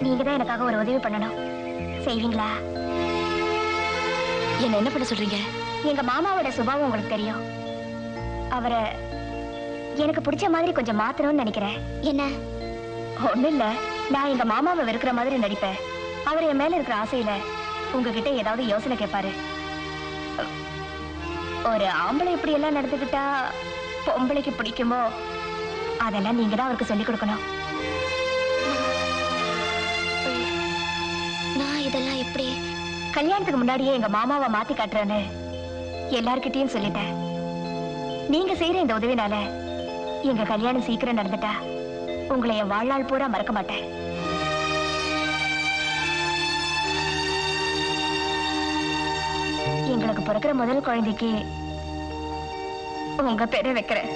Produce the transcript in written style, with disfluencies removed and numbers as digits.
நீங்க தான் எனக்காக ஒரு உதவி பண்ணணும். செய்வீங்களா? என்ன பண்ண சொல்றீங்க? எங்க மாமாவோட சுபாவம் உங்களுக்கு தெரியும். அவரை எனக்கு பிடிச்ச மாதிரி கொஞ்சம் மாத்தணும்னு நினைக்கிறேன். என்ன? ஒண்ணு இல்ல, நான் எங்க மாமாவை வெறுக்கிற மாதிரி நடிப்பேன். அவர் என் மேல இருக்கிற ஆசையில உங்ககிட்ட ஏதாவது யோசனை கேட்பாரு. ஒரு ஆம்பளை இப்படி எல்லாம் நடந்துக்கிட்டா பொம்பளைக்கு பிடிக்குமோ அதெல்லாம் நீங்க தான் அவருக்கு சொல்லிக் கொடுக்கணும். நான் இதெல்லாம் எப்படி? கல்யாணத்துக்கு முன்னாடியே எங்க மாமாவை மாத்தி காட்டுறேன்னு எல்லார்கிட்டயும் சொல்லிட்டேன். நீங்க செய்யற இந்த உதவினால எங்க கல்யாணம் சீக்கிரம் நடந்துட்டா உங்களை என் வாழ்நாள் பூரா மறக்க மாட்டேன். எங்களுக்கு பிறக்கிற முதல் குழந்தைக்கு உங்க பேரை வைக்கிறேன்.